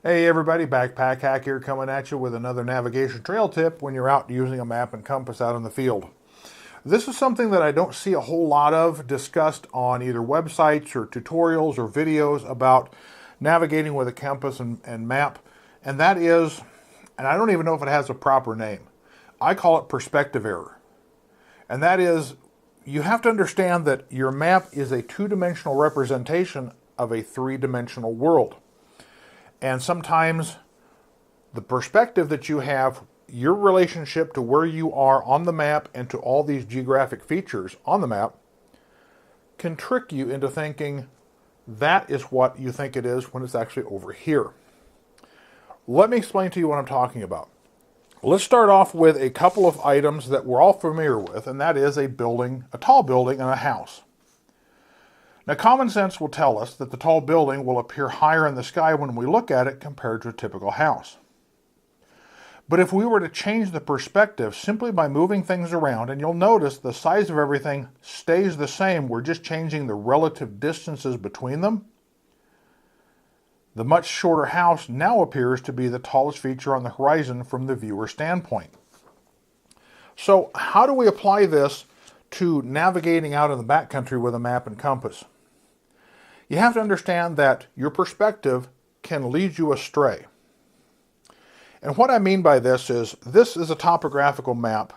Hey everybody, Backpack Hack here coming at you with another navigation trail tip when you're out using a map and compass out in the field. This is something that I don't see a whole lot of discussed on either websites or tutorials or videos about navigating with a compass and map, and that is, and I don't even know if it has a proper name, I call it perspective error. And that is, you have to understand that your map is a two-dimensional representation of a three-dimensional world. And sometimes the perspective that you have, your relationship to where you are on the map and to all these geographic features on the map, can trick you into thinking that is what you think it is when it's actually over here. Let me explain to you what I'm talking about. Let's start off with a couple of items that we're all familiar with, and that is a building, a tall building and a house. Now, common sense will tell us that the tall building will appear higher in the sky when we look at it compared to a typical house. But if we were to change the perspective simply by moving things around, and you'll notice the size of everything stays the same, we're just changing the relative distances between them, the much shorter house now appears to be the tallest feature on the horizon from the viewer standpoint. So how do we apply this to navigating out in the backcountry with a map and compass? You have to understand that your perspective can lead you astray. And what I mean by this is a topographical map,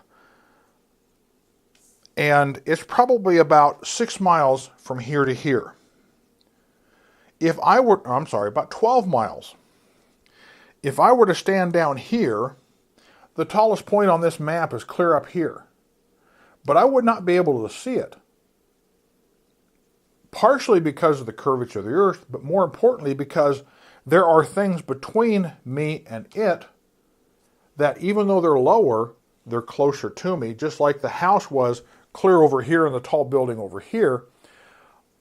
and it's probably about 6 miles from here to here. About 12 miles. If I were to stand down here, the tallest point on this map is clear up here. But I would not be able to see it. Partially because of the curvature of the earth, but more importantly because there are things between me and it that even though they're lower, they're closer to me. Just like the house was clear over here and the tall building over here,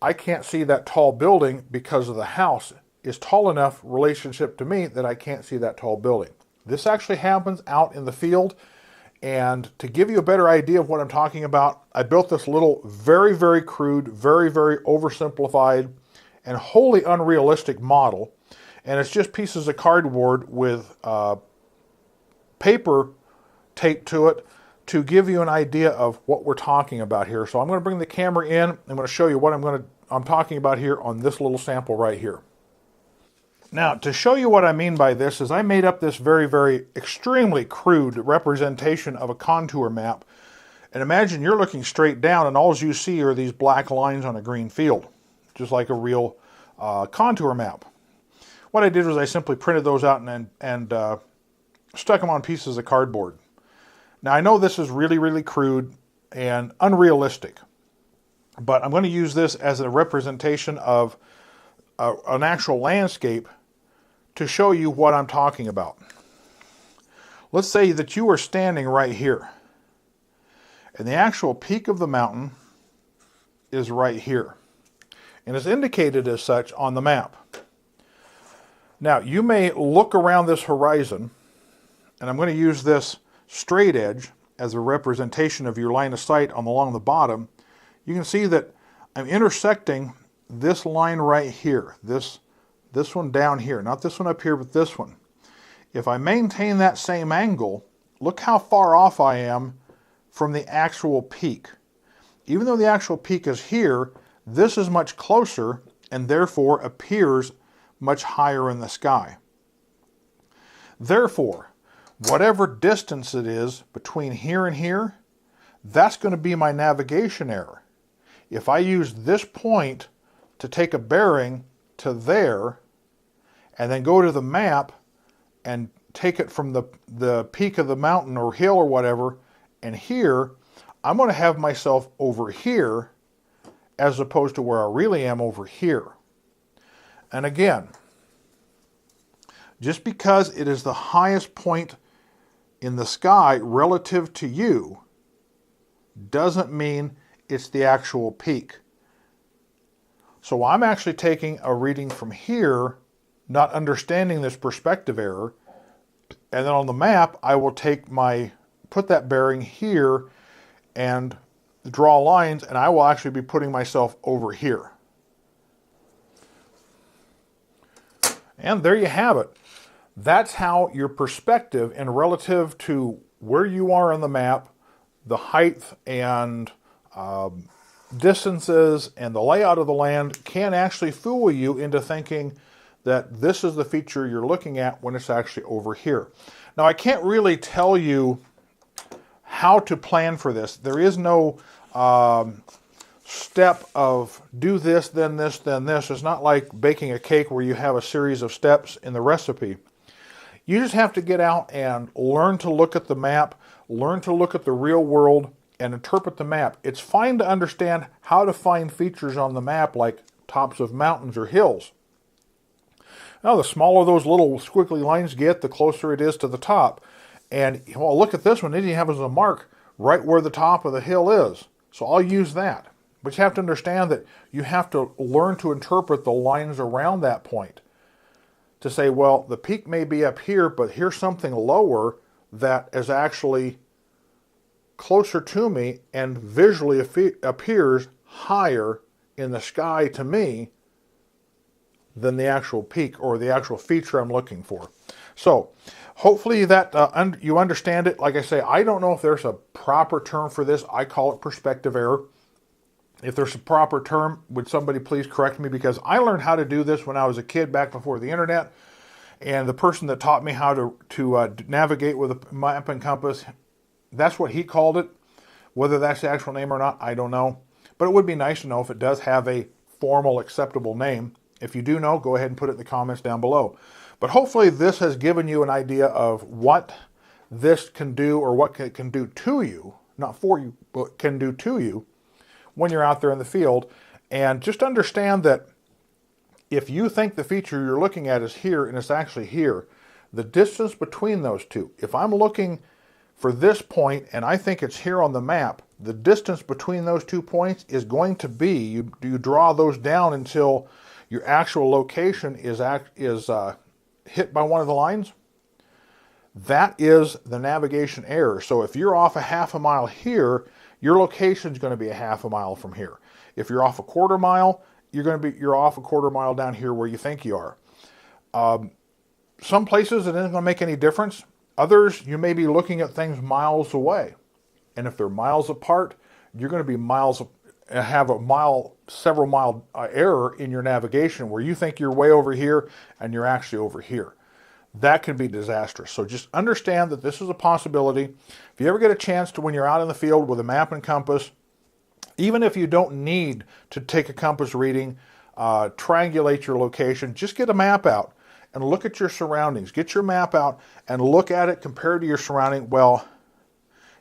I can't see that tall building because of the house is tall enough relationship to me that I can't see that tall building. This actually happens out in the field. And to give you a better idea of what I'm talking about, I built this little very, very crude, very, very oversimplified, and wholly unrealistic model. And it's just pieces of cardboard with paper taped to it to give you an idea of what we're talking about here. So I'm going to bring the camera in. I'm going to show you what I'm talking about here on this little sample right here. Now, to show you what I mean by this is I made up this very, very extremely crude representation of a contour map. And imagine you're looking straight down and all you see are these black lines on a green field, just like a real contour map. What I did was I simply printed those out and stuck them on pieces of cardboard. Now, I know this is really, really crude and unrealistic, but I'm going to use this as a representation of an actual landscape to show you what I'm talking about. Let's say that you are standing right here, and the actual peak of the mountain is right here, and is indicated as such on the map. Now, you may look around this horizon, and I'm going to use this straight edge as a representation of your line of sight along the bottom. You can see that I'm intersecting this line right here, this one down here, not this one up here, but this one. If I maintain that same angle, look how far off I am from the actual peak. Even though the actual peak is here, this is much closer and therefore appears much higher in the sky. Therefore, whatever distance it is between here and here, that's going to be my navigation error. If I use this point to take a bearing to there, and then go to the map and take it from the peak of the mountain or hill or whatever, and here, I'm going to have myself over here as opposed to where I really am over here. And again, just because it is the highest point in the sky relative to you doesn't mean it's the actual peak. So I'm actually taking a reading from here, not understanding this perspective error, and then on the map I will put that bearing here and draw lines, and I will actually be putting myself over here. And there you have it. That's how your perspective and relative to where you are on the map, the height and distances and the layout of the land can actually fool you into thinking that this is the feature you're looking at when it's actually over here. Now, I can't really tell you how to plan for this. There is no step of do this, then this, then this. It's not like baking a cake where you have a series of steps in the recipe. You just have to get out and learn to look at the map, learn to look at the real world, and interpret the map. It's fine to understand how to find features on the map like tops of mountains or hills. Now, the smaller those little squiggly lines get, the closer it is to the top. And, well, look at this one. It even has a mark right where the top of the hill is. So I'll use that. But you have to understand that you have to learn to interpret the lines around that point. To say, well, the peak may be up here, but here's something lower that is actually closer to me and visually appears higher in the sky to me than the actual peak or the actual feature I'm looking for. So hopefully that you understand it. Like I say, I don't know if there's a proper term for this. I call it perspective error. If there's a proper term, would somebody please correct me? Because I learned how to do this when I was a kid back before the internet. And the person that taught me how to navigate with a map and compass, that's what he called it. Whether that's the actual name or not, I don't know. But it would be nice to know if it does have a formal, acceptable name. If you do know, go ahead and put it in the comments down below. But hopefully this has given you an idea of what this can do, or what it can do to you, not for you, but can do to you when you're out there in the field. And just understand that if you think the feature you're looking at is here and it's actually here, the distance between those two, if I'm looking for this point and I think it's here on the map, the distance between those 2 points is going to be, you draw those down until your actual location is hit by one of the lines. That is the navigation error. So if you're off a half a mile here, your location is going to be a half a mile from here. If you're off a quarter mile, you're off a quarter mile down here where you think you are. Some places it isn't going to make any difference. Others, you may be looking at things miles away. And if they're miles apart, you're going to be have several mile error in your navigation where you think you're way over here and you're actually over here. That can be disastrous. So just understand that this is a possibility. If you ever get a chance to, when you're out in the field with a map and compass, even if you don't need to take a compass reading, triangulate your location, just get a map out and look at your surroundings. Get your map out and look at it compared to your surrounding. Well,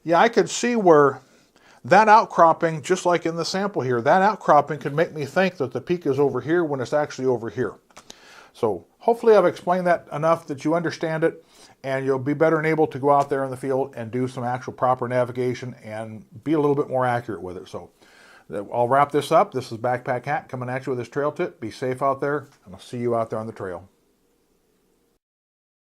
yeah, I could see where that outcropping, just like in the sample here, that outcropping could make me think that the peak is over here when it's actually over here. So hopefully I've explained that enough that you understand it, and you'll be better able to go out there in the field and do some actual proper navigation and be a little bit more accurate with it. So I'll wrap this up. This is Backpack Hack coming at you with this trail tip. Be safe out there, and I'll see you out there on the trail.